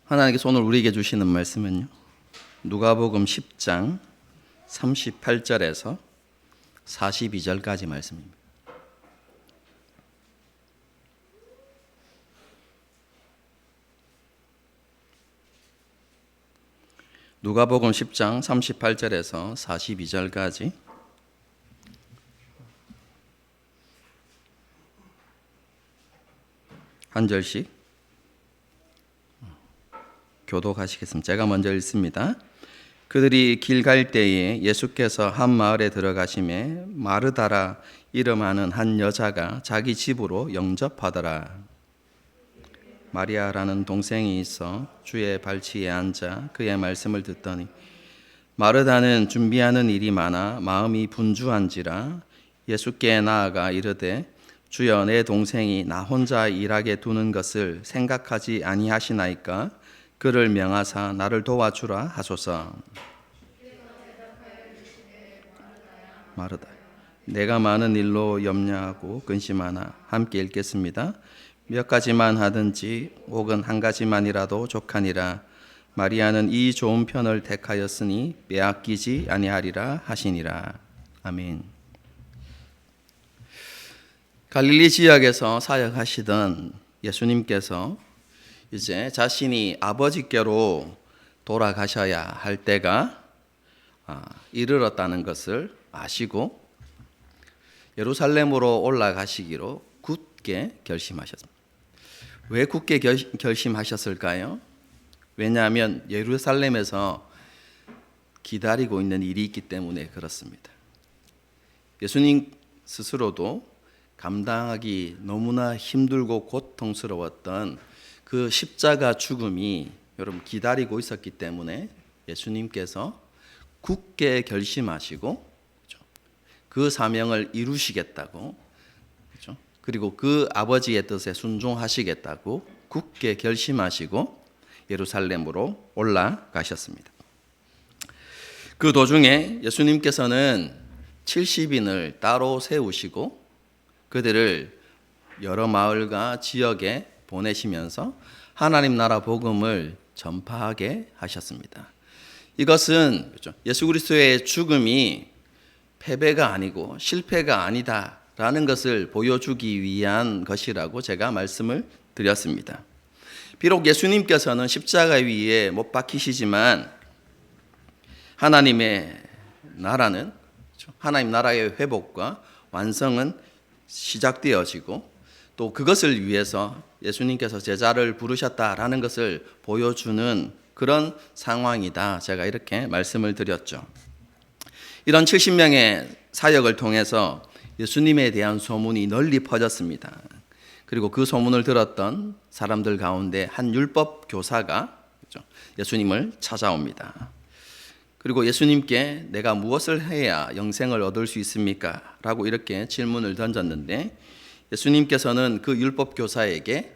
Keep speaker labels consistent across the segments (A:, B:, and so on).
A: 하나님께서 오늘 우리에게 주시는 말씀은요, 누가복음 10장 38절에서 42절까지 말씀입니다. 누가복음 10장 38절에서 42절까지 한 절씩 교독하시겠습니다. 제가 먼저 읽습니다. 그들이 길 갈 때에 예수께서 한 마을에 들어가심에 마르다라 이름하는 한 여자가 자기 집으로 영접하더라. 마리아라는 동생이 있어 주의 발치에 앉아 그의 말씀을 듣더니 마르다는 준비하는 일이 많아 마음이 분주한지라 예수께 나아가 이르되 주여, 내 동생이 나 혼자 일하게 두는 것을 생각하지 아니하시나이까? 그를 명하사 나를 도와주라 하소서. 마르다, 내가 많은 일로 염려하고 근심하나 함께 읽겠습니다. 몇 가지만 하든지 혹은 한 가지만이라도 족하니라. 마리아는 이 좋은 편을 택하였으니 빼앗기지 아니하리라 하시니라. 아멘. 갈릴리 지역에서 사역하시던 예수님께서 이제 자신이 아버지께로 돌아가셔야 할 때가 이르렀다는 것을 아시고 예루살렘으로 올라가시기로 굳게 결심하셨습니다. 왜 굳게 결심하셨을까요? 왜냐하면 예루살렘에서 기다리고 있는 일이 있기 때문에 그렇습니다. 예수님 스스로도 감당하기 너무나 힘들고 고통스러웠던 그 십자가 죽음이 여러분 기다리고 있었기 때문에 예수님께서 굳게 결심하시고 그 사명을 이루시겠다고, 그리고 그 아버지의 뜻에 순종하시겠다고 굳게 결심하시고 예루살렘으로 올라가셨습니다. 그 도중에 예수님께서는 70인을 따로 세우시고 그들을 여러 마을과 지역에 보내시면서 하나님 나라 복음을 전파하게 하셨습니다. 이것은 예수 그리스도의 죽음이 패배가 아니고 실패가 아니다라는 것을 보여주기 위한 것이라고 제가 말씀을 드렸습니다. 비록 예수님께서는 십자가 위에 못 박히시지만 하나님의 나라는, 하나님 나라의 회복과 완성은 시작되어지고 또 그것을 위해서 예수님께서 제자를 부르셨다라는 것을 보여주는 그런 상황이다. 제가 이렇게 말씀을 드렸죠. 이런 70명의 사역을 통해서 예수님에 대한 소문이 널리 퍼졌습니다. 그리고 그 소문을 들었던 사람들 가운데 한 율법 교사가 예수님을 찾아옵니다. 그리고 예수님께 내가 무엇을 해야 영생을 얻을 수 있습니까? 라고 이렇게 질문을 던졌는데 예수님께서는 그 율법 교사에게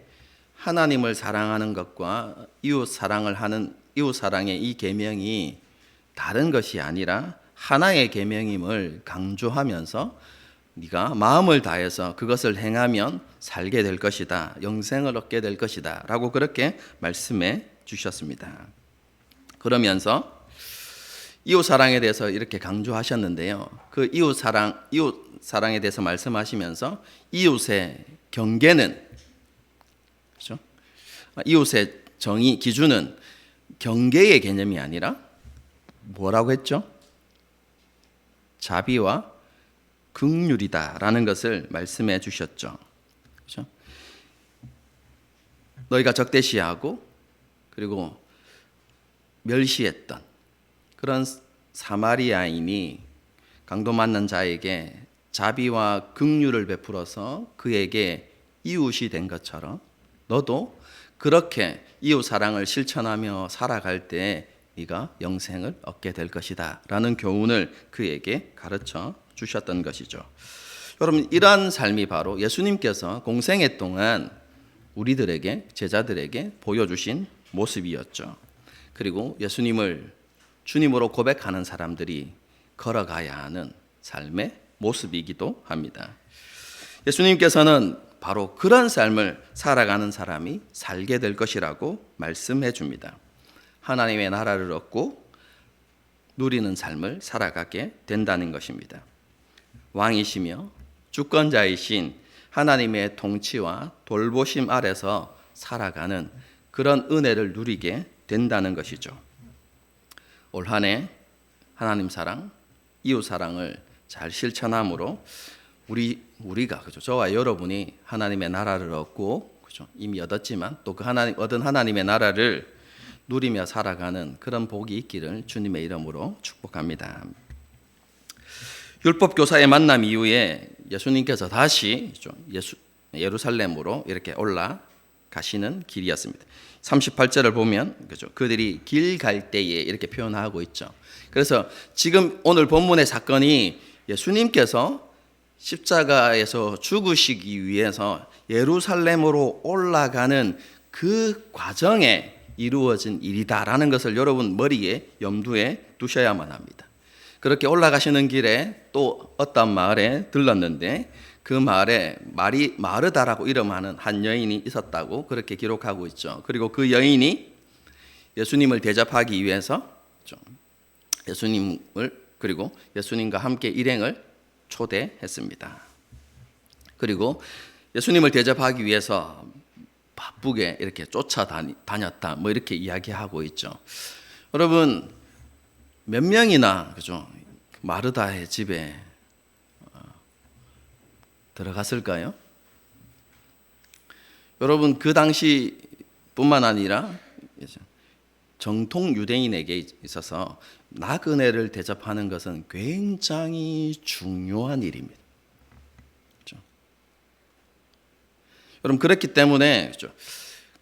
A: 하나님을 사랑하는 것과 이웃 사랑의 이 계명이 다른 것이 아니라 하나의 계명임을 강조하면서 네가 마음을 다해서 그것을 행하면 살게 될 것이다. 영생을 얻게 될 것이다. 라고 그렇게 말씀해 주셨습니다. 그러면서 이웃 사랑에 대해서 이렇게 강조하셨는데요. 그 이웃 사랑에 대해서 말씀하시면서 이웃의 경계는, 그렇죠? 이웃의 정의 기준은 경계의 개념이 아니라 뭐라고 했죠? 자비와 긍휼이다라는 것을 말씀해 주셨죠. 그렇죠? 너희가 적대시하고 그리고 멸시했던 그런 사마리아인이 강도 맞는 자에게 자비와 긍휼을 베풀어서 그에게 이웃이 된 것처럼 너도 그렇게 이웃 사랑을 실천하며 살아갈 때 네가 영생을 얻게 될 것이다 라는 교훈을 그에게 가르쳐 주셨던 것이죠. 여러분, 이러한 삶이 바로 예수님께서 공생애 동안 우리들에게, 제자들에게 보여주신 모습이었죠. 그리고 예수님을 주님으로 고백하는 사람들이 걸어가야 하는 삶의 모습이기도 합니다. 예수님께서는 바로 그런 삶을 살아가는 사람이 살게 될 것이라고 말씀해 줍니다. 하나님의 나라를 얻고 누리는 삶을 살아가게 된다는 것입니다. 왕이시며 주권자이신 하나님의 통치와 돌보심 아래서 살아가는 그런 은혜를 누리게 된다는 것이죠. 올 한 해 하나님 사랑, 이웃 사랑을 잘 실천함으로 우리가 그죠, 저와 여러분이 하나님의 나라를 얻고 그죠, 이미 얻었지만 또 그 얻은 하나님의 나라를 누리며 살아가는 그런 복이 있기를 주님의 이름으로 축복합니다. 율법 교사의 만남 이후에 예수님께서 다시 예루살렘으로 이렇게 올라가시는 길이었습니다. 38절을 보면 그죠, 그들이 길 갈 때에 이렇게 표현하고 있죠. 그래서 지금 오늘 본문의 사건이 예수님께서 십자가에서 죽으시기 위해서 예루살렘으로 올라가는 그 과정에 이루어진 일이다라는 것을 여러분 머리에 염두에 두셔야만 합니다. 그렇게 올라가시는 길에 또 어떤 마을에 들렀는데 그 마을에 마르다라고 이름하는 한 여인이 있었다고 그렇게 기록하고 있죠. 그리고 그 여인이 예수님을 대접하기 위해서 그리고 예수님과 함께 일행을 초대했습니다. 그리고 예수님을 대접하기 위해서 바쁘게 이렇게 쫓아다녔다 뭐 이렇게 이야기하고 있죠. 여러분 몇 명이나 그죠, 마르다의 집에 들어갔을까요? 여러분 그 당시뿐만 아니라 정통 유대인에게 있어서 나그네를 대접하는 것은 굉장히 중요한 일입니다. 그렇죠? 여러분 그렇기 때문에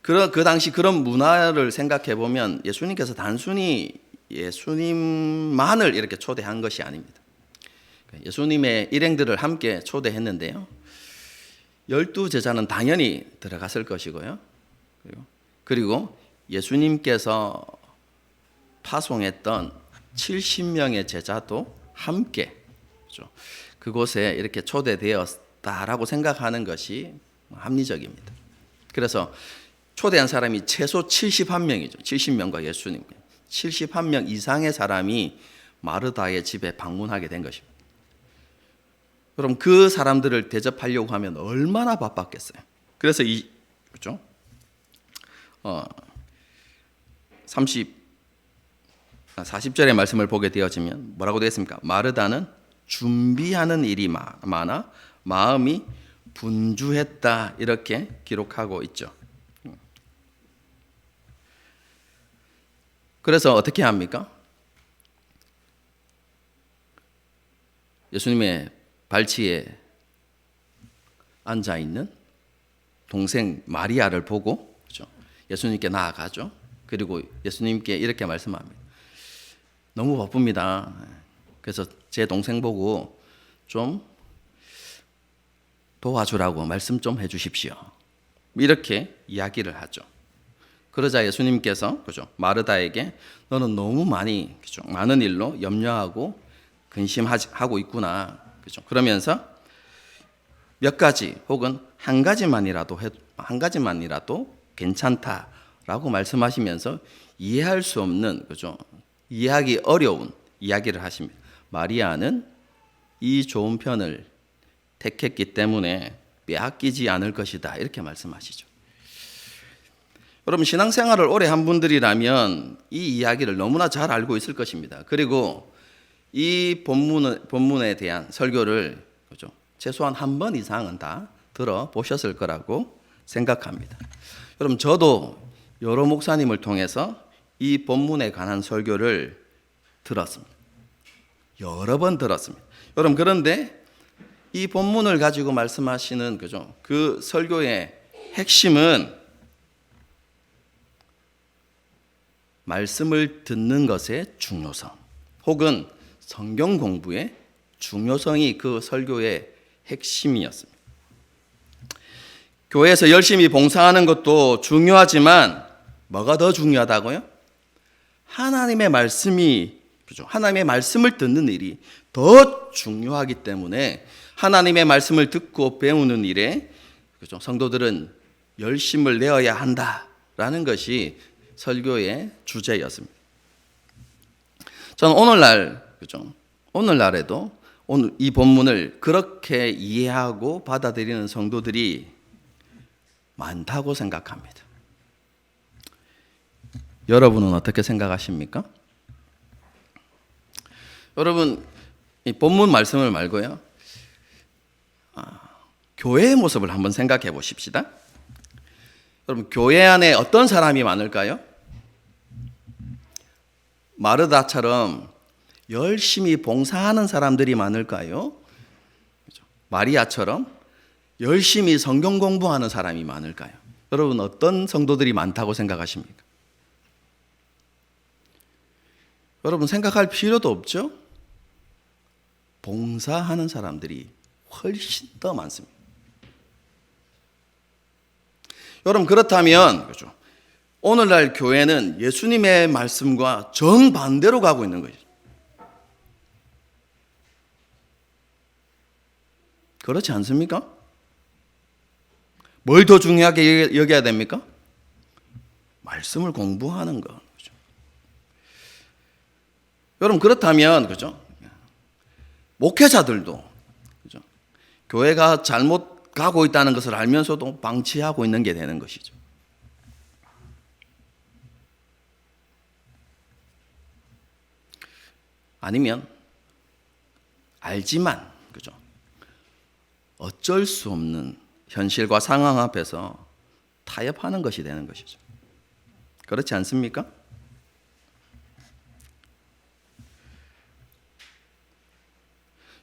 A: 그 당시 그런 문화를 생각해 보면 예수님께서 단순히 예수님만을 이렇게 초대한 것이 아닙니다. 예수님의 일행들을 함께 초대했는데요. 12제자는 당연히 들어갔을 것이고요. 그리고 예수님께서 파송했던 70명의 제자도 함께 그곳에 이렇게 초대되었다라고 생각하는 것이 합리적입니다. 그래서 초대한 사람이 최소 71명이죠. 70명과 예수님 71명 이상의 사람이 마르다의 집에 방문하게 된 것입니다. 그럼 그 사람들을 대접하려고 하면 얼마나 바빴겠어요. 그래서 그렇죠? 40절의 말씀을 보게 되어지면 뭐라고 되어 있습니까? 마르다는 준비하는 일이 많아 마음이 분주했다 이렇게 기록하고 있죠. 그래서 어떻게 합니까? 예수님의 발치에 앉아 있는 동생 마리아를 보고 그렇죠? 예수님께 나아가죠. 그리고 예수님께 이렇게 말씀합니다. 너무 바쁩니다. 그래서 제 동생 보고 좀 도와주라고 말씀 좀 해주십시오. 이렇게 이야기를 하죠. 그러자 예수님께서 그죠, 마르다에게 너는 너무 많은 일로 염려하고 근심하고 있구나. 그죠? 그러면서 몇 가지 혹은 한 가지만이라도 괜찮다라고 말씀하시면서 이해할 수 없는 그죠? 이해하기 어려운 이야기를 하십니다. 마리아는 이 좋은 편을 택했기 때문에 빼앗기지 않을 것이다. 이렇게 말씀하시죠. 여러분 신앙생활을 오래 한 분들이라면 이 이야기를 너무나 잘 알고 있을 것입니다. 그리고 이 본문에 대한 설교를 그죠? 최소한 한 번 이상은 다 들어보셨을 거라고 생각합니다. 여러분 저도 여러 목사님을 통해서 이 본문에 관한 설교를 들었습니다. 여러 번 들었습니다. 여러분 그런데 이 본문을 가지고 말씀하시는 그죠? 그 설교의 핵심은 말씀을 듣는 것의 중요성 혹은 성경 공부의 중요성이 그 설교의 핵심이었습니다. 교회에서 열심히 봉사하는 것도 중요하지만 뭐가 더 중요하다고요? 하나님의 말씀을 듣는 일이 더 중요하기 때문에 하나님의 말씀을 듣고 배우는 일에 그죠? 성도들은 열심을 내어야 한다라는 것이 설교의 주제였습니다. 저는 오늘날, 그죠? 오늘날에도 오늘 이 본문을 그렇게 이해하고 받아들이는 성도들이 많다고 생각합니다. 여러분은 어떻게 생각하십니까? 여러분, 이 본문 말씀을 말고요, 교회의 모습을 한번 생각해 보십시다. 여러분, 교회 안에 어떤 사람이 많을까요? 마르다처럼 열심히 봉사하는 사람들이 많을까요? 마리아처럼 열심히 성경 공부하는 사람이 많을까요? 여러분, 어떤 성도들이 많다고 생각하십니까? 여러분, 생각할 필요도 없죠? 봉사하는 사람들이 훨씬 더 많습니다. 여러분, 그렇다면, 그렇죠? 오늘날 교회는 예수님의 말씀과 정반대로 가고 있는 거죠. 그렇지 않습니까? 뭘 더 중요하게 여겨야 됩니까? 말씀을 공부하는 것. 그렇죠? 여러분, 그렇다면, 그죠? 목회자들도, 그죠? 교회가 잘못 가고 있다는 것을 알면서도 방치하고 있는 게 되는 것이죠. 아니면 알지만, 그죠? 어쩔 수 없는 현실과 상황 앞에서 타협하는 것이 되는 것이죠. 그렇지 않습니까?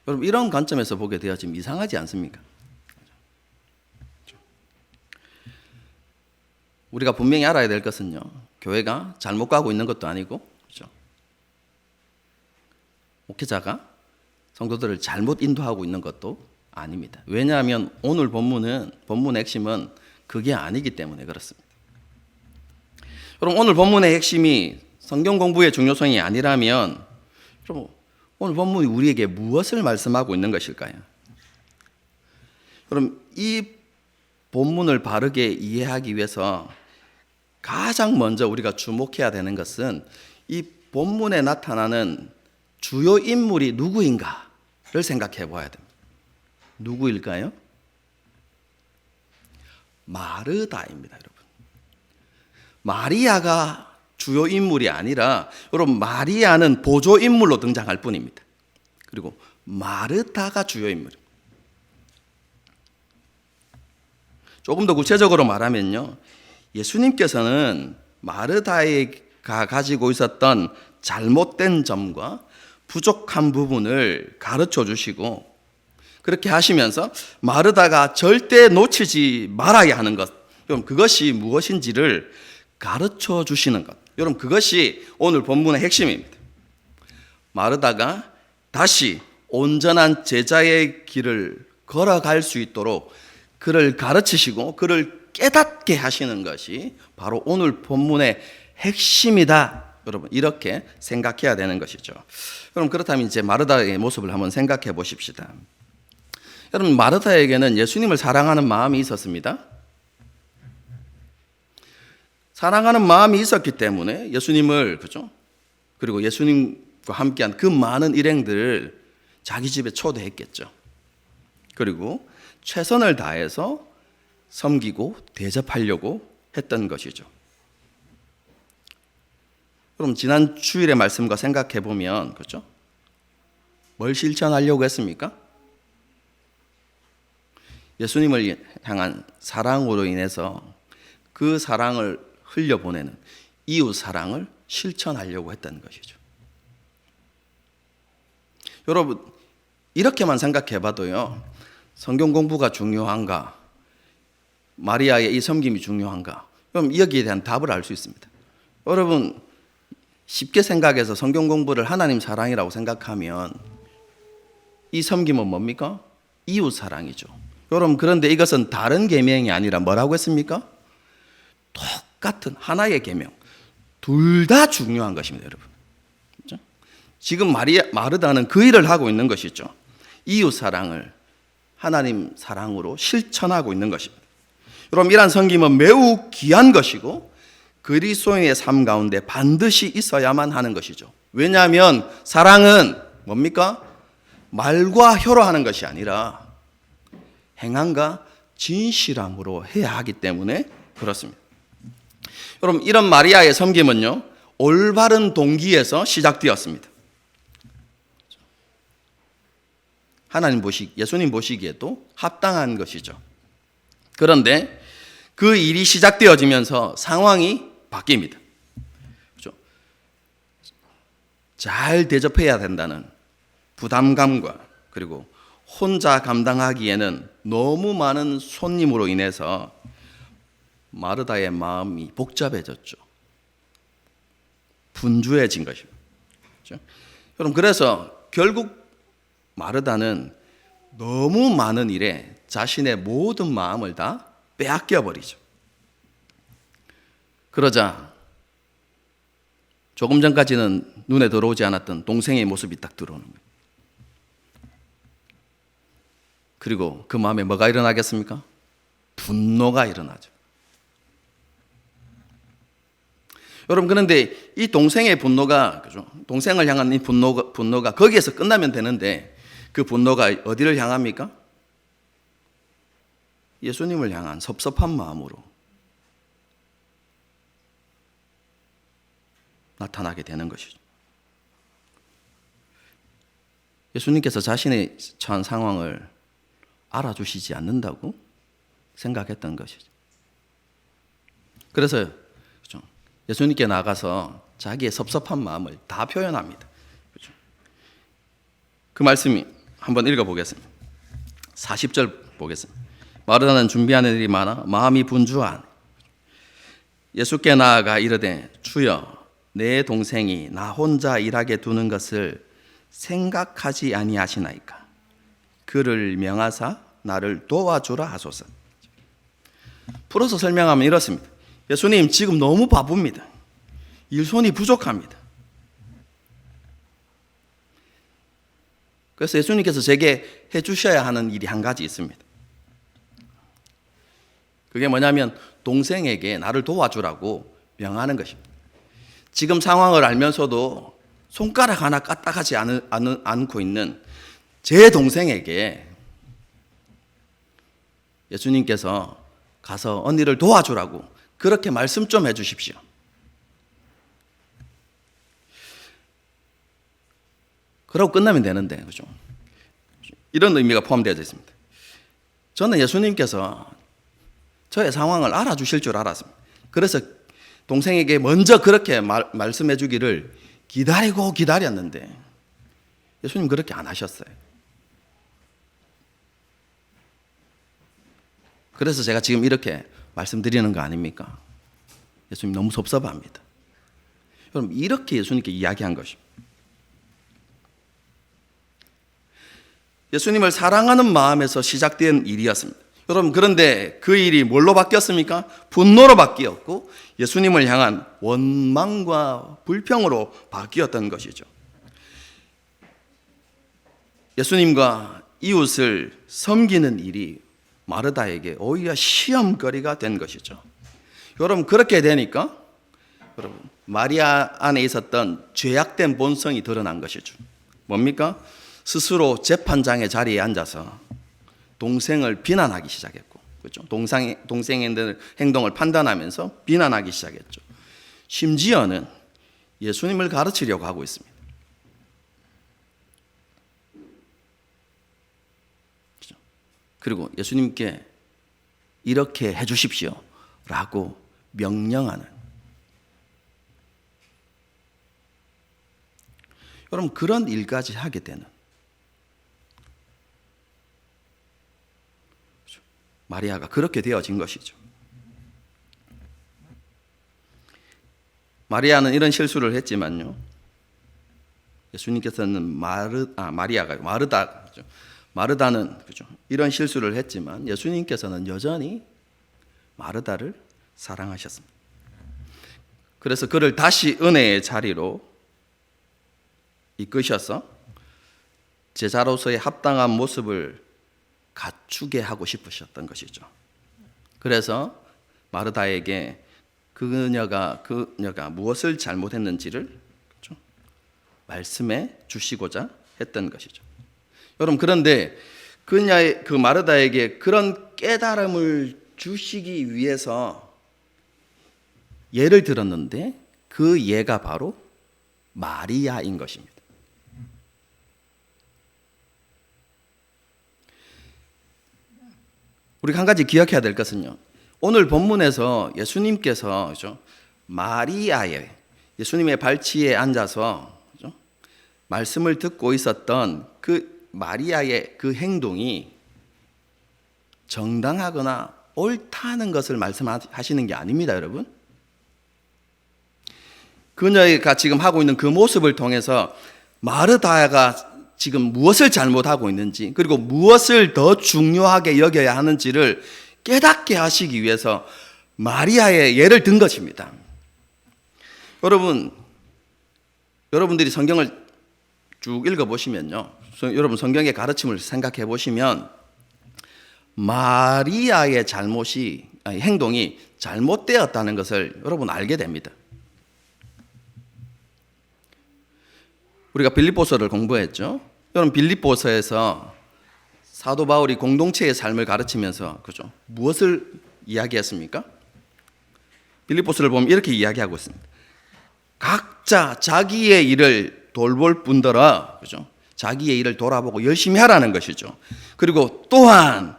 A: 여러분, 이런 관점에서 보게 되어 지금 이상하지 않습니까? 우리가 분명히 알아야 될 것은요, 교회가 잘못 가고 있는 것도 아니고, 그렇죠? 목회자가 성도들을 잘못 인도하고 있는 것도 아닙니다. 왜냐하면 오늘 본문의 핵심은 그게 아니기 때문에 그렇습니다. 여러분, 오늘 본문의 핵심이 성경 공부의 중요성이 아니라면, 여러분, 오늘 본문이 우리에게 무엇을 말씀하고 있는 것일까요? 여러분, 이 본문을 바르게 이해하기 위해서 가장 먼저 우리가 주목해야 되는 것은 이 본문에 나타나는 주요 인물이 누구인가를 생각해 봐야 됩니다. 누구일까요? 마르다입니다, 여러분. 마리아가 주요 인물이 아니라, 여러분, 마리아는 보조 인물로 등장할 뿐입니다. 그리고 마르다가 주요 인물입니다. 조금 더 구체적으로 말하면요, 예수님께서는 마르다가 가지고 있었던 잘못된 점과 부족한 부분을 가르쳐 주시고, 그렇게 하시면서 마르다가 절대 놓치지 말아야 하는 것, 여러분, 그것이 무엇인지를 가르쳐 주시는 것, 여러분, 그것이 오늘 본문의 핵심입니다. 마르다가 다시 온전한 제자의 길을 걸어갈 수 있도록 그를 가르치시고 그를 깨닫게 하시는 것이 바로 오늘 본문의 핵심이다. 여러분, 이렇게 생각해야 되는 것이죠. 여러분, 그렇다면 이제 마르다의 모습을 한번 생각해 보십시다. 여러분, 마르다에게는 예수님을 사랑하는 마음이 있었습니다. 사랑하는 마음이 있었기 때문에 예수님을, 그죠? 그리고 예수님과 함께한 그 많은 일행들을 자기 집에 초대했겠죠. 그리고 최선을 다해서 섬기고 대접하려고 했던 것이죠. 그럼 지난 주일의 말씀과 생각해 보면, 그렇죠? 뭘 실천하려고 했습니까? 예수님을 향한 사랑으로 인해서 그 사랑을 흘려보내는 이웃 사랑을 실천하려고 했던 것이죠. 여러분, 이렇게만 생각해 봐도요, 성경 공부가 중요한가, 마리아의 이 섬김이 중요한가, 그럼 여기에 대한 답을 알 수 있습니다. 여러분, 쉽게 생각해서 성경 공부를 하나님 사랑이라고 생각하면 이 섬김은 뭡니까? 이웃 사랑이죠. 여러분, 그런데 이것은 다른 계명이 아니라 뭐라고 했습니까? 똑같은 하나의 계명, 둘 다 중요한 것입니다, 여러분. 그렇죠? 지금 마르다는 그 일을 하고 있는 것이죠. 이웃 사랑을 하나님 사랑으로 실천하고 있는 것입니다. 여러분, 이러한 섬김은 매우 귀한 것이고 그리스도인의 삶 가운데 반드시 있어야만 하는 것이죠. 왜냐하면 사랑은 뭡니까? 말과 혀로 하는 것이 아니라 행함과 진실함으로 해야 하기 때문에 그렇습니다. 여러분, 이런 마리아의 섬김은요, 올바른 동기에서 시작되었습니다. 하나님 예수님 보시기에도 합당한 것이죠. 그런데 그 일이 시작되어지면서 상황이 바뀝니다. 그렇죠? 잘 대접해야 된다는 부담감과 그리고 혼자 감당하기에는 너무 많은 손님으로 인해서 마르다의 마음이 복잡해졌죠. 분주해진 것입니다. 그렇죠? 여러분, 그래서 결국 마르다는 너무 많은 일에 자신의 모든 마음을 다 빼앗겨 버리죠. 그러자 조금 전까지는 눈에 들어오지 않았던 동생의 모습이 딱 들어오는 거예요. 그리고 그 마음에 뭐가 일어나겠습니까? 분노가 일어나죠. 여러분, 그런데 이 동생의 분노가, 그죠? 동생을 향한 이 분노가 거기에서 끝나면 되는데 그 분노가 어디를 향합니까? 예수님을 향한 섭섭한 마음으로 나타나게 되는 것이죠. 예수님께서 자신의 처한 상황을 알아주시지 않는다고 생각했던 것이죠. 그래서 예수님께 나가서 자기의 섭섭한 마음을 다 표현합니다. 그렇죠? 그 말씀이 한번 읽어보겠습니다. 40절 보겠습니다. 마르다는 준비하는 일이 많아 마음이 분주한 예수께 나아가 이르되 주여 내 동생이 나 혼자 일하게 두는 것을 생각하지 아니하시나이까. 그를 명하사 나를 도와주라 하소서. 풀어서 설명하면 이렇습니다. 예수님, 지금 너무 바쁩니다. 일손이 부족합니다. 그래서 예수님께서 제게 해주셔야 하는 일이 한 가지 있습니다. 그게 뭐냐면 동생에게 나를 도와주라고 명하는 것입니다. 지금 상황을 알면서도 손가락 하나 까딱하지 않고 있는 제 동생에게 예수님께서 가서 언니를 도와주라고 그렇게 말씀 좀 해주십시오. 그러고 끝나면 되는데, 그죠? 이런 의미가 포함되어 있습니다. 저는 예수님께서 저의 상황을 알아주실 줄 알았습니다. 그래서 동생에게 먼저 그렇게 말씀해 주기를 기다리고 기다렸는데 예수님 그렇게 안 하셨어요. 그래서 제가 지금 이렇게 말씀드리는 거 아닙니까? 예수님 너무 섭섭합니다. 여러분, 이렇게 예수님께 이야기한 것입니다. 예수님을 사랑하는 마음에서 시작된 일이었습니다. 여러분, 그런데 그 일이 뭘로 바뀌었습니까? 분노로 바뀌었고 예수님을 향한 원망과 불평으로 바뀌었던 것이죠. 예수님과 이웃을 섬기는 일이 마르다에게 오히려 시험거리가 된 것이죠. 여러분, 그렇게 되니까 여러분, 마리아 안에 있었던 죄악된 본성이 드러난 것이죠. 뭡니까? 스스로 재판장의 자리에 앉아서 동생을 비난하기 시작했고, 그렇죠? 동생의 행동을 판단하면서 비난하기 시작했죠. 심지어는 예수님을 가르치려고 하고 있습니다. 그렇죠? 그리고 예수님께 이렇게 해주십시오 라고 명령하는, 여러분, 그런 일까지 하게 되는 마리아가 그렇게 되어진 것이죠. 마리아는 이런 실수를 했지만요, 예수님께서는 마르다는 그죠? 이런 실수를 했지만 예수님께서는 여전히 마르다를 사랑하셨습니다. 그래서 그를 다시 은혜의 자리로 이끄셔서 제자로서의 합당한 모습을 갖추게 하고 싶으셨던 것이죠. 그래서 마르다에게 그녀가 무엇을 잘못했는지를 그렇죠? 말씀해 주시고자 했던 것이죠. 여러분, 그런데 그 마르다에게 그런 깨달음을 주시기 위해서 예를 들었는데 그 예가 바로 마리아인 것입니다. 우리가 한 가지 기억해야 될 것은요, 오늘 본문에서 예수님께서 그렇죠? 마리아의 예수님의 발치에 앉아서 그렇죠? 말씀을 듣고 있었던 그 마리아의 그 행동이 정당하거나 옳다는 것을 말씀하시는 게 아닙니다, 여러분. 그녀가 지금 하고 있는 그 모습을 통해서 마르다가 지금 무엇을 잘못하고 있는지, 그리고 무엇을 더 중요하게 여겨야 하는지를 깨닫게 하시기 위해서 마리아의 예를 든 것입니다. 여러분들이 성경을 쭉 읽어보시면요, 여러분 성경의 가르침을 생각해 보시면 마리아의 행동이 잘못되었다는 것을 여러분 알게 됩니다. 우리가 빌립보서를 공부했죠. 여러분, 빌립보서에서 사도 바울이 공동체의 삶을 가르치면서 그죠? 무엇을 이야기했습니까? 빌립보서를 보면 이렇게 이야기하고 있습니다. 각자 자기의 일을 돌볼 뿐더러 그죠? 자기의 일을 돌아보고 열심히 하라는 것이죠. 그리고 또한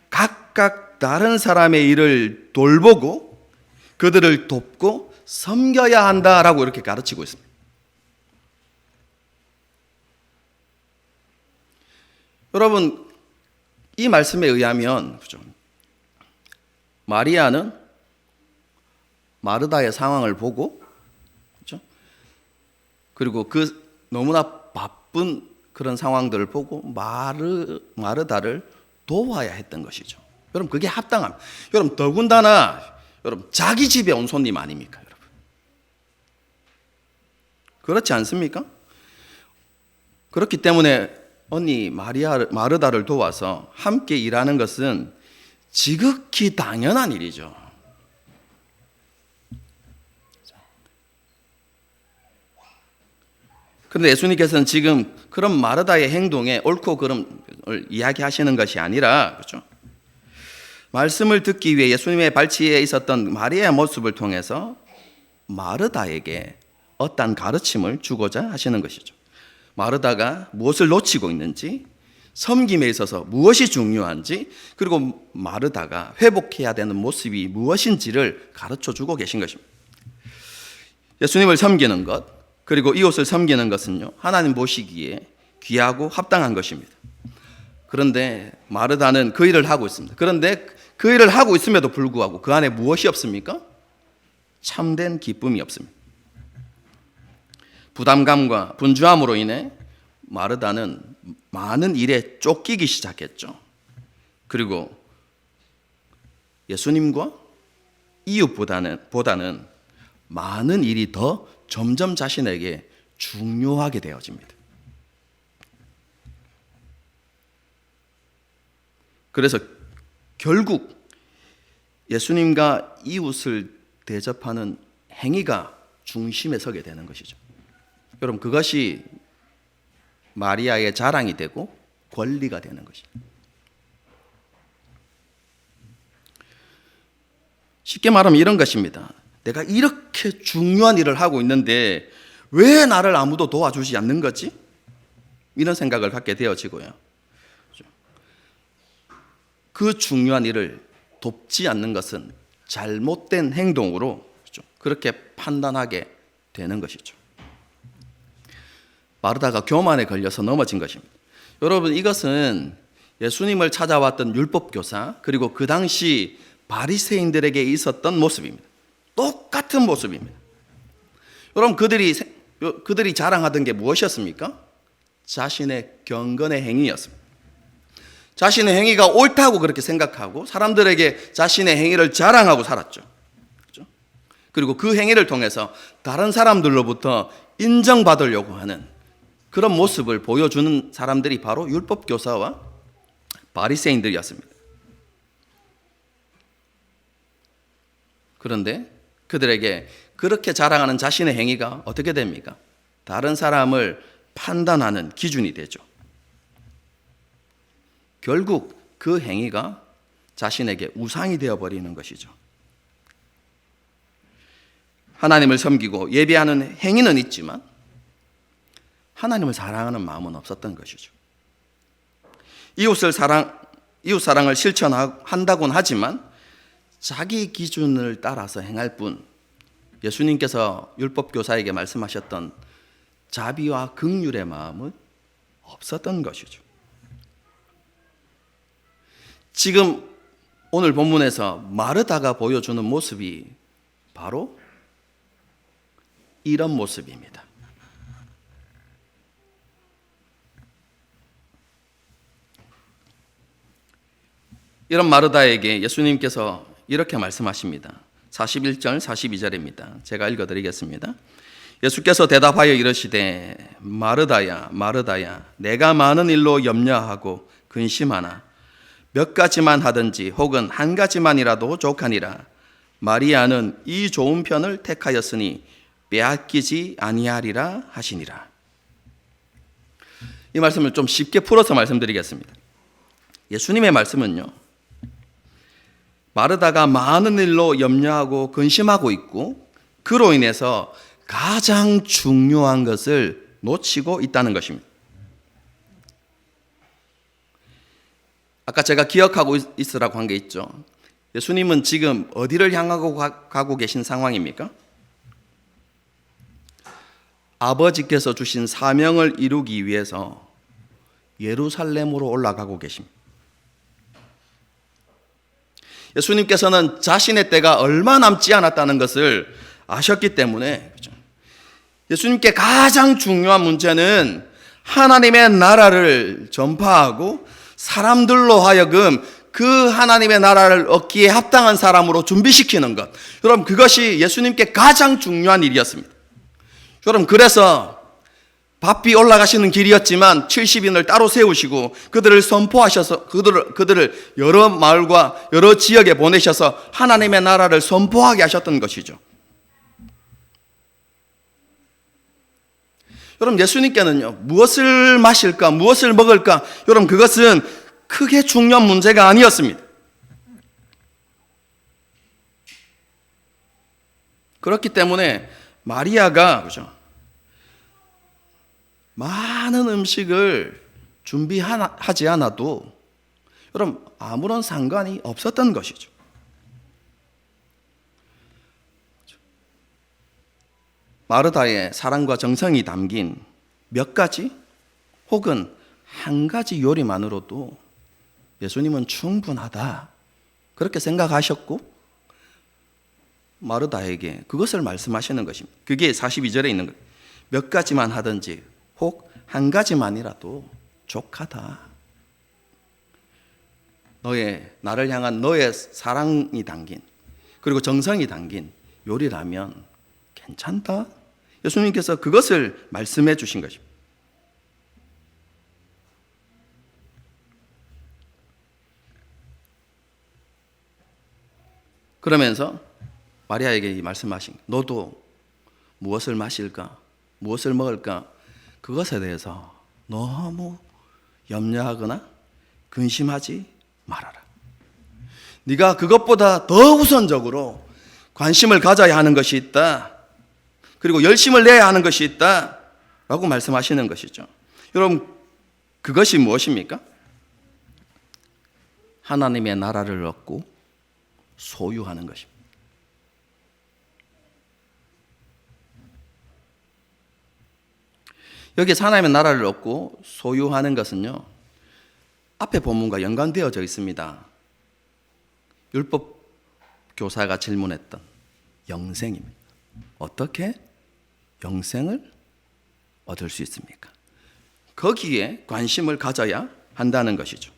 A: 각각 다른 사람의 일을 돌보고 그들을 돕고 섬겨야 한다라고 이렇게 가르치고 있습니다. 여러분, 이 말씀에 의하면 그죠? 마리아는 마르다의 상황을 보고 그죠? 그리고 그 너무나 바쁜 그런 상황들을 보고 마르다를 도와야 했던 것이죠. 여러분, 그게 합당합니다. 여러분, 더군다나 여러분 자기 집에 온 손님 아닙니까, 여러분? 그렇지 않습니까? 그렇기 때문에 언니 마르다를 도와서 함께 일하는 것은 지극히 당연한 일이죠. 그런데 예수님께서는 지금 그런 마르다의 행동에 옳고 그름을 이야기하시는 것이 아니라 그렇죠? 말씀을 듣기 위해 예수님의 발치에 있었던 마리아의 모습을 통해서 마르다에게 어떤 가르침을 주고자 하시는 것이죠. 마르다가 무엇을 놓치고 있는지, 섬김에 있어서 무엇이 중요한지, 그리고 마르다가 회복해야 되는 모습이 무엇인지를 가르쳐주고 계신 것입니다. 예수님을 섬기는 것, 그리고 이웃을 섬기는 것은요, 하나님 보시기에 귀하고 합당한 것입니다. 그런데 마르다는 그 일을 하고 있습니다. 그런데 그 일을 하고 있음에도 불구하고 그 안에 무엇이 없습니까? 참된 기쁨이 없습니다. 부담감과 분주함으로 인해 마르다는 많은 일에 쫓기기 시작했죠. 그리고 예수님과 이웃보다는 많은 일이 더 점점 자신에게 중요하게 되어집니다. 그래서 결국 예수님과 이웃을 대접하는 행위가 중심에 서게 되는 것이죠. 여러분, 그것이 마리아의 자랑이 되고 권리가 되는 것입니다. 쉽게 말하면 이런 것입니다. 내가 이렇게 중요한 일을 하고 있는데 왜 나를 아무도 도와주지 않는 거지? 이런 생각을 갖게 되어지고요. 그 중요한 일을 돕지 않는 것은 잘못된 행동으로 그렇게 판단하게 되는 것이죠. 마르다가 교만에 걸려서 넘어진 것입니다. 여러분, 이것은 예수님을 찾아왔던 율법교사 그리고 그 당시 바리새인들에게 있었던 모습입니다. 똑같은 모습입니다. 여러분, 그들이 자랑하던 게 무엇이었습니까? 자신의 경건의 행위였습니다. 자신의 행위가 옳다고 그렇게 생각하고 사람들에게 자신의 행위를 자랑하고 살았죠. 그렇죠? 그리고 그 행위를 통해서 다른 사람들로부터 인정받으려고 하는 그런 모습을 보여주는 사람들이 바로 율법교사와 바리새인들이었습니다. 그런데 그들에게 그렇게 자랑하는 자신의 행위가 어떻게 됩니까? 다른 사람을 판단하는 기준이 되죠. 결국 그 행위가 자신에게 우상이 되어버리는 것이죠. 하나님을 섬기고 예배하는 행위는 있지만 하나님을 사랑하는 마음은 없었던 것이죠. 이웃 사랑을 실천한다고는 하지만 자기 기준을 따라서 행할 뿐 예수님께서 율법교사에게 말씀하셨던 자비와 긍휼의 마음은 없었던 것이죠. 지금 오늘 본문에서 마르다가 보여주는 모습이 바로 이런 모습입니다. 이런 마르다에게 예수님께서 이렇게 말씀하십니다. 41절 42절입니다. 제가 읽어드리겠습니다. 예수께서 대답하여 이르시되 마르다야 마르다야 내가 많은 일로 염려하고 근심하나 몇 가지만 하든지 혹은 한 가지만이라도 족하니라. 마리아는 이 좋은 편을 택하였으니 빼앗기지 아니하리라 하시니라. 이 말씀을 좀 쉽게 풀어서 말씀드리겠습니다. 예수님의 말씀은요, 마르다가 많은 일로 염려하고 근심하고 있고 그로 인해서 가장 중요한 것을 놓치고 있다는 것입니다. 아까 제가 기억하고 있으라고 한 게 있죠. 예수님은 지금 어디를 향하고 가고 계신 상황입니까? 아버지께서 주신 사명을 이루기 위해서 예루살렘으로 올라가고 계십니다. 예수님께서는 자신의 때가 얼마 남지 않았다는 것을 아셨기 때문에 예수님께 가장 중요한 문제는 하나님의 나라를 전파하고 사람들로 하여금 그 하나님의 나라를 얻기에 합당한 사람으로 준비시키는 것. 여러분, 그것이 예수님께 가장 중요한 일이었습니다. 여러분, 그래서 바삐 올라가시는 길이었지만 70인을 따로 세우시고 그들을 선포하셔서 그들을 여러 마을과 여러 지역에 보내셔서 하나님의 나라를 선포하게 하셨던 것이죠. 여러분, 예수님께는요, 무엇을 마실까, 무엇을 먹을까, 여러분, 그것은 크게 중요한 문제가 아니었습니다. 그렇기 때문에 마리아가, 그죠, 많은 음식을 준비하지 않아도 여러분 아무런 상관이 없었던 것이죠. 마르다의 사랑과 정성이 담긴 몇 가지 혹은 한 가지 요리만으로도 예수님은 충분하다 그렇게 생각하셨고 마르다에게 그것을 말씀하시는 것입니다. 그게 42절에 있는 거예요. 몇 가지만 하든지 혹 한 가지만이라도 족하다. 나를 향한 너의 사랑이 담긴 그리고 정성이 담긴 요리라면 괜찮다. 예수님께서 그것을 말씀해 주신 것입니다. 그러면서 마리아에게 말씀하신 너도 무엇을 마실까? 무엇을 먹을까? 그것에 대해서 너무 염려하거나 근심하지 말아라. 네가 그것보다 더 우선적으로 관심을 가져야 하는 것이 있다. 그리고 열심을 내야 하는 것이 있다. 라고 말씀하시는 것이죠. 여러분, 그것이 무엇입니까? 하나님의 나라를 얻고 소유하는 것입니다. 여기서 하나님의 나라를 얻고 소유하는 것은요, 앞에 본문과 연관되어져 있습니다. 율법 교사가 질문했던 영생입니다. 어떻게 영생을 얻을 수 있습니까? 거기에 관심을 가져야 한다는 것이죠.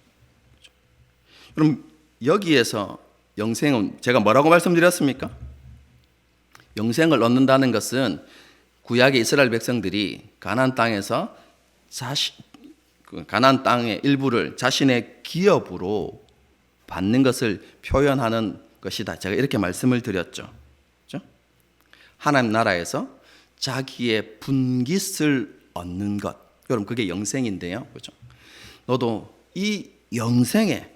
A: 그럼 여기에서 영생은 제가 뭐라고 말씀드렸습니까? 영생을 얻는다는 것은 구약의 이스라엘 백성들이 가나안 땅에서 가나안 땅의 일부를 자신의 기업으로 받는 것을 표현하는 것이다. 제가 이렇게 말씀을 드렸죠. 그렇죠? 하나님 나라에서 자기의 분깃을 얻는 것. 여러분 그게 영생인데요. 그렇죠? 너도 이 영생에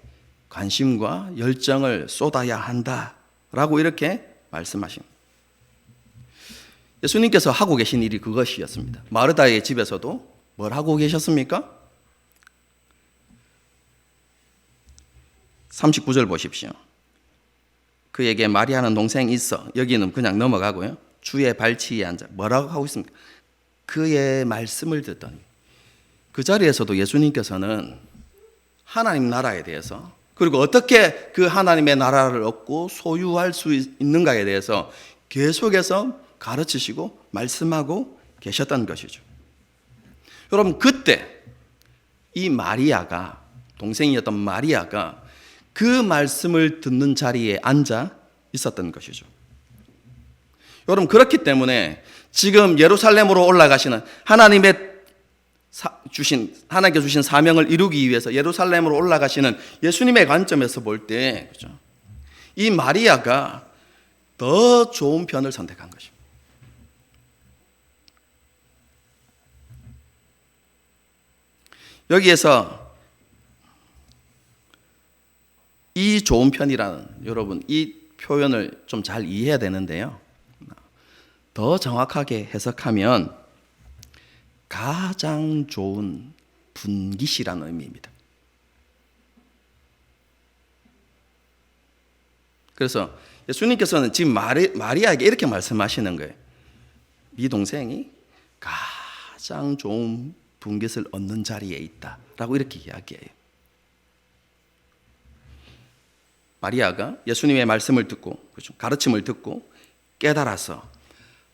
A: 관심과 열정을 쏟아야 한다라고 이렇게 말씀하십니다. 예수님께서 하고 계신 일이 그것이었습니다. 마르다의 집에서도 뭘 하고 계셨습니까? 39절 보십시오. 그에게 마리아는 동생이 있어. 여기는 그냥 넘어가고요. 주의 발치에 앉아. 뭐라고 하고 있습니까? 그의 말씀을 듣더니. 그 자리에서도 예수님께서는 하나님 나라에 대해서, 그리고 어떻게 그 하나님의 나라를 얻고 소유할 수 있는가에 대해서 계속해서 가르치시고 말씀하고 계셨던 것이죠. 여러분 그때 이 마리아가, 동생이었던 마리아가 그 말씀을 듣는 자리에 앉아 있었던 것이죠. 여러분 그렇기 때문에 지금 예루살렘으로 올라가시는 하나님께서 주신 사명을 이루기 위해서 예루살렘으로 올라가시는 예수님의 관점에서 볼 때, 그렇죠? 이 마리아가 더 좋은 편을 선택한 것입니다. 여기에서 이 좋은 편이라는, 여러분 이 표현을 좀 잘 이해해야 되는데요. 더 정확하게 해석하면 가장 좋은 분깃이라는 의미입니다. 그래서 예수님께서는 지금 마리아에게 이렇게 말씀하시는 거예요. 네 동생이 가장 좋은 분깃을 얻는 자리에 있다라고 이렇게 이야기해요. 마리아가 예수님의 말씀을 듣고, 그렇죠? 가르침을 듣고 깨달아서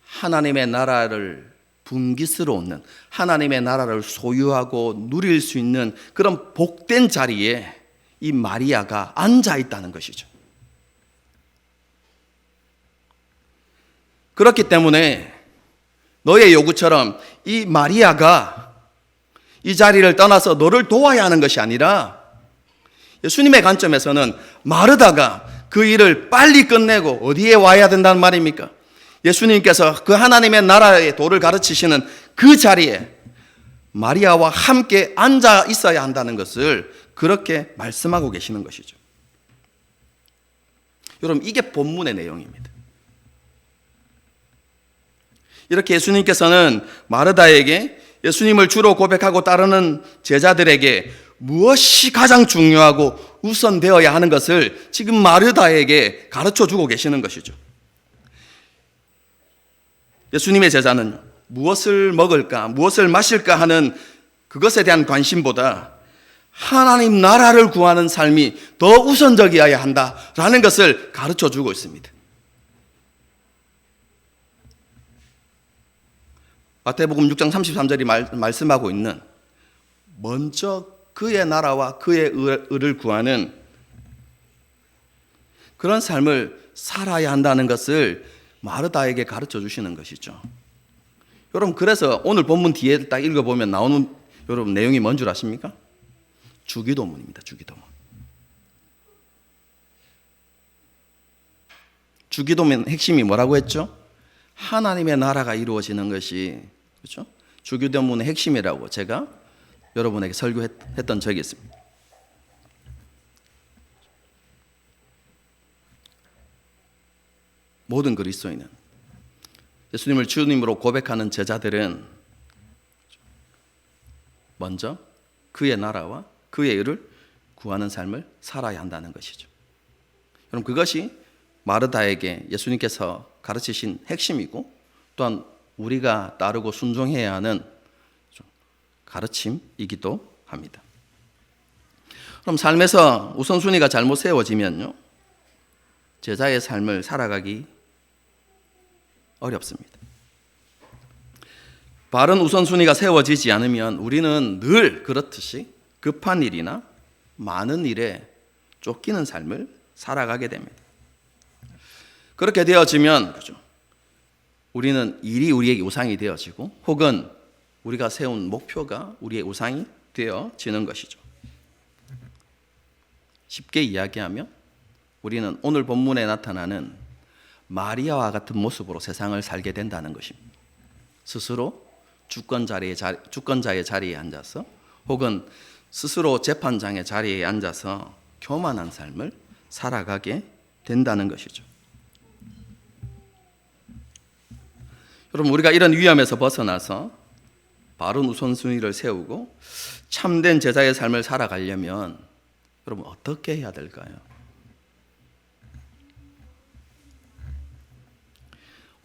A: 하나님의 나라를 분깃으로 얻는, 하나님의 나라를 소유하고 누릴 수 있는 그런 복된 자리에 이 마리아가 앉아 있다는 것이죠. 그렇기 때문에 너의 요구처럼 이 마리아가 이 자리를 떠나서 너를 도와야 하는 것이 아니라, 예수님의 관점에서는 마르다가 그 일을 빨리 끝내고 어디에 와야 된다는 말입니까? 예수님께서 그 하나님의 나라의 도를 가르치시는 그 자리에 마리아와 함께 앉아 있어야 한다는 것을 그렇게 말씀하고 계시는 것이죠. 여러분 이게 본문의 내용입니다. 이렇게 예수님께서는 마르다에게 예수님을 주로 고백하고 따르는 제자들에게 무엇이 가장 중요하고 우선되어야 하는 것을 지금 마르다에게 가르쳐 주고 계시는 것이죠. 예수님의 제자는 무엇을 먹을까, 무엇을 마실까 하는 그것에 대한 관심보다 하나님 나라를 구하는 삶이 더 우선적이어야 한다라는 것을 가르쳐 주고 있습니다. 마태복음 6장 33절이 말씀하고 있는, 먼저 그의 나라와 그의 의를 구하는 그런 삶을 살아야 한다는 것을 마르다에게 가르쳐 주시는 것이죠. 여러분 그래서 오늘 본문 뒤에 딱 읽어보면 나오는 여러분 내용이 뭔 줄 아십니까? 주기도문입니다. 주기도문. 주기도문 핵심이 뭐라고 했죠? 하나님의 나라가 이루어지는 것이, 그렇죠? 주기도문의 핵심이라고 제가 여러분에게 설교했던 적이 있습니다. 모든 그리스도인은, 예수님을 주님으로 고백하는 제자들은 먼저 그의 나라와 그의 의를 구하는 삶을 살아야 한다는 것이죠. 여러분 그것이 마르다에게 예수님께서 가르치신 핵심이고, 또한 우리가 따르고 순종해야 하는 가르침이기도 합니다. 그럼 삶에서 우선순위가 잘못 세워지면요, 제자의 삶을 살아가기 어렵습니다. 바른 우선순위가 세워지지 않으면 우리는 늘 그렇듯이 급한 일이나 많은 일에 쫓기는 삶을 살아가게 됩니다. 그렇게 되어지면, 그렇죠, 우리는 일이 우리에게 우상이 되어지고, 혹은 우리가 세운 목표가 우리의 우상이 되어지는 것이죠. 쉽게 이야기하면 우리는 오늘 본문에 나타나는 마리아와 같은 모습으로 세상을 살게 된다는 것입니다. 스스로 주권자의 자리에 앉아서 혹은 스스로 재판장의 자리에 앉아서 교만한 삶을 살아가게 된다는 것이죠. 여러분, 우리가 이런 위험에서 벗어나서 바른 우선순위를 세우고 참된 제자의 삶을 살아가려면 여러분 어떻게 해야 될까요?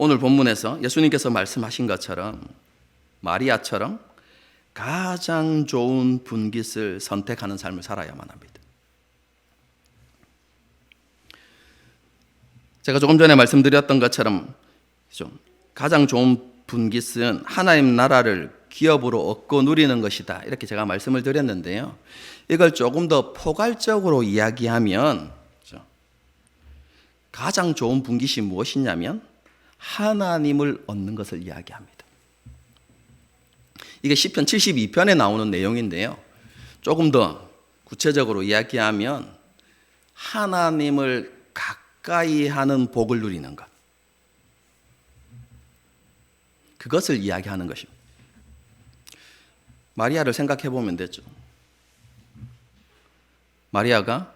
A: 오늘 본문에서 예수님께서 말씀하신 것처럼 마리아처럼 가장 좋은 분깃을 선택하는 삶을 살아야만 합니다. 제가 조금 전에 말씀드렸던 것처럼 가장 좋은 분깃은 하나님 나라를 기업으로 얻고 누리는 것이다, 이렇게 제가 말씀을 드렸는데요. 이걸 조금 더 포괄적으로 이야기하면 가장 좋은 분깃이 무엇이냐면 하나님을 얻는 것을 이야기합니다. 이게 시편 72편에 나오는 내용인데요. 조금 더 구체적으로 이야기하면 하나님을 가까이 하는 복을 누리는 것, 그것을 이야기하는 것입니다. 마리아를 생각해 보면 되죠. 마리아가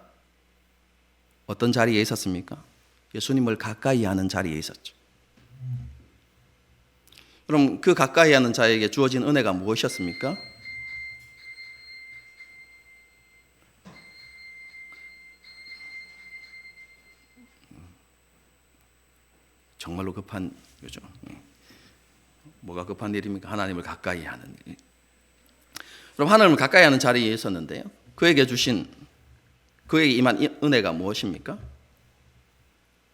A: 어떤 자리에 있었습니까? 예수님을 가까이 하는 자리에 있었죠. 그럼 그 가까이 하는 자에게 주어진 은혜가 무엇이었습니까? 정말로 급한 거죠. 뭐가 급한 일입니까? 하나님을 가까이 하는 일. 그럼 하나님을 가까이 하는 자리에 있었는데요. 그에게 임한 은혜가 무엇입니까?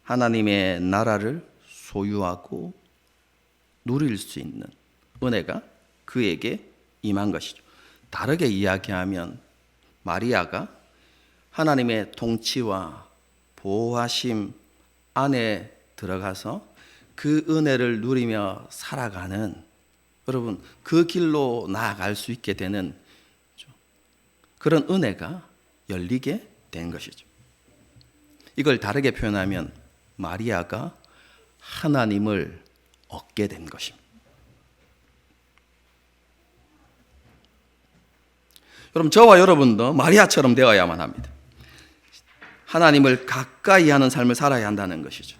A: 하나님의 나라를 소유하고 누릴 수 있는 은혜가 그에게 임한 것이죠. 다르게 이야기하면 마리아가 하나님의 통치와 보호하심 안에 들어가서 그 은혜를 누리며 살아가는, 여러분 그 길로 나아갈 수 있게 되는 그런 은혜가 열리게 된 것이죠. 이걸 다르게 표현하면 마리아가 하나님을 얻게 된 것입니다. 여러분, 저와 여러분도 마리아처럼 되어야만 합니다. 하나님을 가까이 하는 삶을 살아야 한다는 것이죠.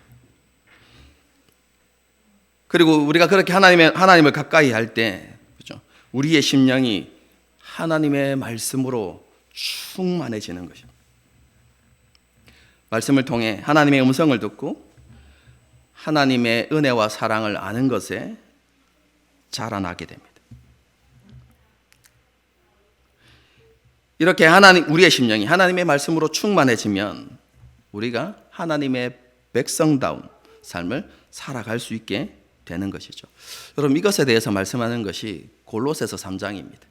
A: 그리고 우리가 그렇게 하나님을 가까이 할 때, 그렇죠? 우리의 심령이 하나님의 말씀으로 충만해지는 것입니다. 말씀을 통해 하나님의 음성을 듣고 하나님의 은혜와 사랑을 아는 것에 자라나게 됩니다. 이렇게 우리의 심령이 하나님의 말씀으로 충만해지면 우리가 하나님의 백성다운 삶을 살아갈 수 있게 되는 것이죠. 여러분, 이것에 대해서 말씀하는 것이 골로새서 3장입니다.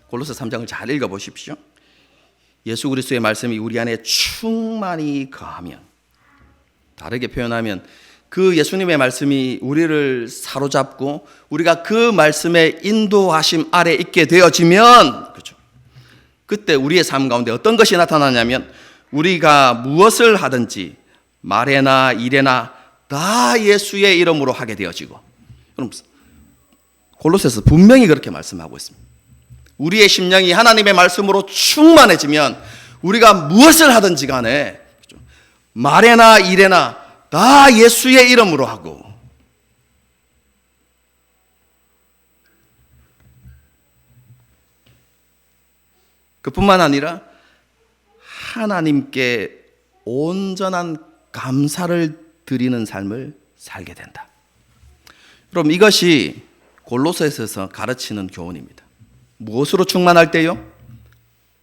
A: 골로새 3장을 잘 읽어보십시오. 예수 그리스도의 말씀이 우리 안에 충만히 거하면, 다르게 표현하면 그 예수님의 말씀이 우리를 사로잡고 우리가 그 말씀의 인도하심 아래 있게 되어지면, 그렇죠, 그때 우리의 삶 가운데 어떤 것이 나타나냐면 우리가 무엇을 하든지 말에나 일에나 다 예수의 이름으로 하게 되어지고, 그럼 골로새서 분명히 그렇게 말씀하고 있습니다. 우리의 심령이 하나님의 말씀으로 충만해지면 우리가 무엇을 하든지 간에 말에나 일에나 다 예수의 이름으로 하고, 그뿐만 아니라 하나님께 온전한 감사를 드리는 삶을 살게 된다. 그럼 이것이 골로새서에서 가르치는 교훈입니다. 무엇으로 충만할 때요?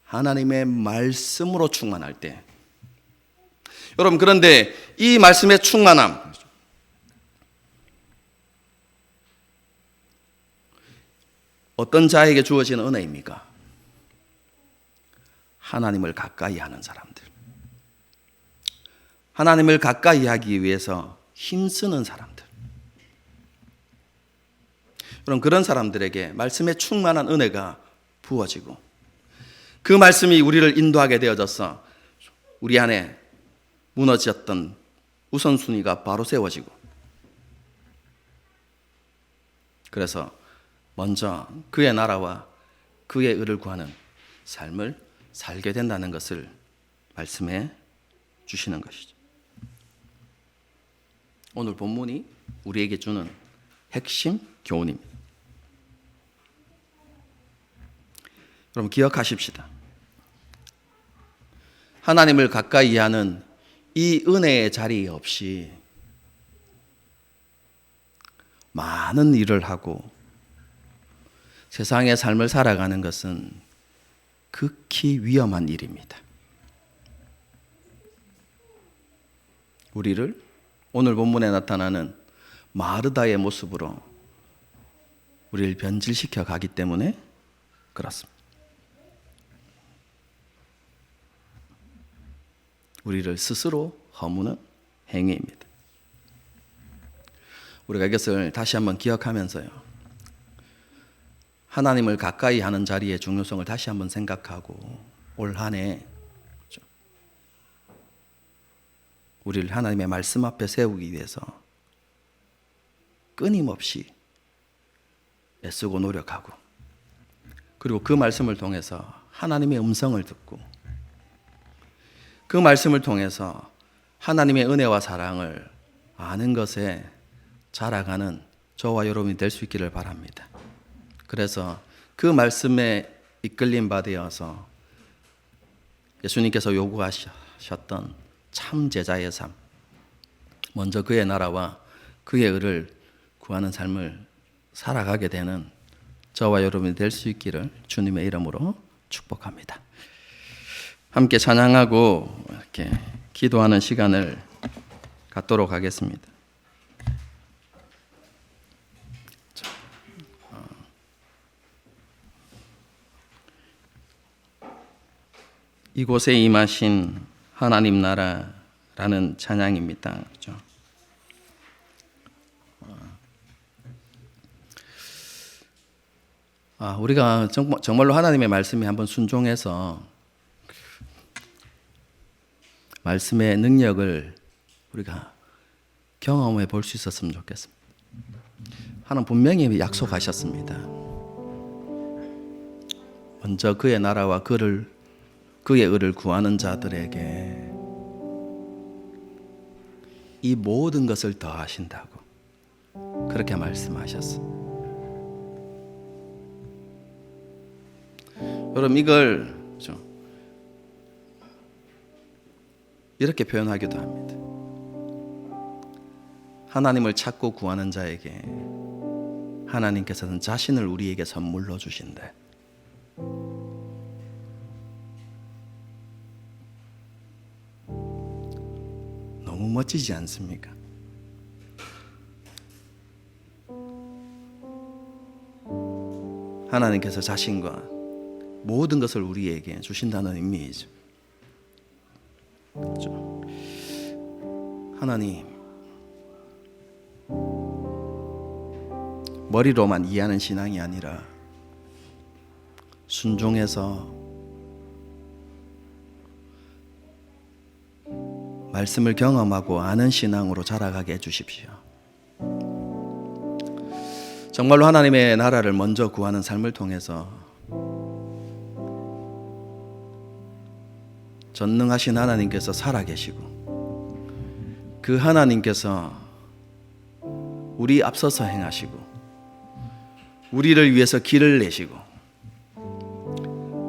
A: 하나님의 말씀으로 충만할 때. 여러분, 그런데 이 말씀의 충만함, 어떤 자에게 주어지는 은혜입니까? 하나님을 가까이 하는 사람들, 하나님을 가까이 하기 위해서 힘쓰는 사람들, 그럼 그런 사람들에게 말씀의 충만한 은혜가 부어지고 그 말씀이 우리를 인도하게 되어져서 우리 안에 무너졌던 우선순위가 바로 세워지고, 그래서 먼저 그의 나라와 그의 의를 구하는 삶을 살게 된다는 것을 말씀해 주시는 것이죠. 오늘 본문이 우리에게 주는 핵심 교훈입니다. 여러분 기억하십시다. 하나님을 가까이 하는 이 은혜의 자리 없이 많은 일을 하고 세상의 삶을 살아가는 것은 극히 위험한 일입니다. 우리를 오늘 본문에 나타나는 마르다의 모습으로 우리를 변질시켜 가기 때문에 그렇습니다. 우리를 스스로 허무는 행위입니다. 우리가 이것을 다시 한번 기억하면서요, 하나님을 가까이 하는 자리의 중요성을 다시 한번 생각하고 올 한 해 우리를 하나님의 말씀 앞에 세우기 위해서 끊임없이 애쓰고 노력하고, 그리고 그 말씀을 통해서 하나님의 음성을 듣고 그 말씀을 통해서 하나님의 은혜와 사랑을 아는 것에 자라가는 저와 여러분이 될 수 있기를 바랍니다. 그래서 그 말씀에 이끌림 받아서 예수님께서 요구하셨던 참 제자의 삶, 먼저 그의 나라와 그의 의를 구하는 삶을 살아가게 되는 저와 여러분이 될 수 있기를 주님의 이름으로 축복합니다. 함께 찬양하고 이렇게 기도하는 시간을 갖도록 하겠습니다. 이곳에 임하신 하나님 나라라는 찬양입니다. 그렇죠? 우리가 정말로 하나님의 말씀에 한번 순종해서 말씀의 능력을 우리가 경험해 볼 수 있었으면 좋겠습니다. 하나님 분명히 약속하셨습니다. 먼저 그의 나라와 그의 의를 구하는 자들에게 이 모든 것을 더하신다고 그렇게 말씀하셨습니다. 여러분 이걸 이렇게 표현하기도 합니다. 하나님을 찾고 구하는 자에게 하나님께서는 자신을 우리에게 선물로 주신대. 너무 멋지지 않습니까? 하나님께서 자신과 모든 것을 우리에게 주신다는 의미이죠. 그렇죠? 하나님, 머리로만 이해하는 신앙이 아니라 순종해서 말씀을 경험하고 아는 신앙으로 자라가게 해주십시오. 정말로 하나님의 나라를 먼저 구하는 삶을 통해서 전능하신 하나님께서 살아계시고 그 하나님께서 우리 앞서서 행하시고 우리를 위해서 길을 내시고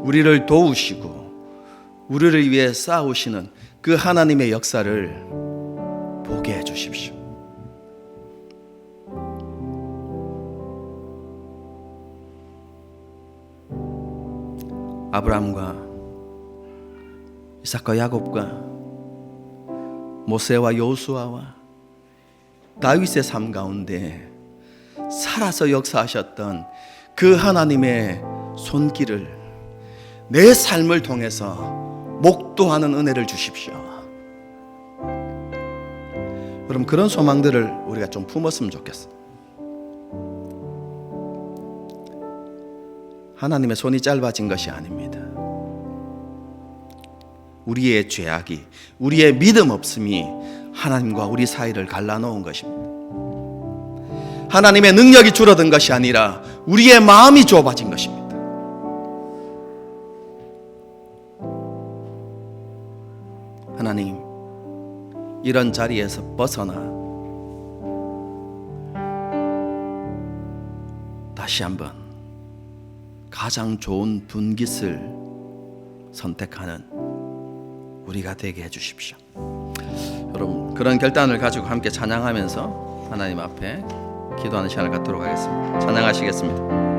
A: 우리를 도우시고 우리를 위해 싸우시는 그 하나님의 역사를 보게 해주십시오. 아브라함과 이삭과 야곱과 모세와 여호수아와 다윗의 삶 가운데 살아서 역사하셨던 그 하나님의 손길을 내 삶을 통해서 목도하는 은혜를 주십시오. 여러분 그런 소망들을 우리가 좀 품었으면 좋겠어요. 하나님의 손이 짧아진 것이 아닙니다. 우리의 죄악이, 우리의 믿음 없음이 하나님과 우리 사이를 갈라놓은 것입니다. 하나님의 능력이 줄어든 것이 아니라 우리의 마음이 좁아진 것입니다. 하나님, 이런 자리에서 벗어나 다시 한번 가장 좋은 분깃을 선택하는 우리가 되게 해주십시오. 여러분, 그런 결단을 가지고 함께 찬양하면서 하나님 앞에 기도하는 시간을 갖도록 하겠습니다. 찬양하시겠습니다.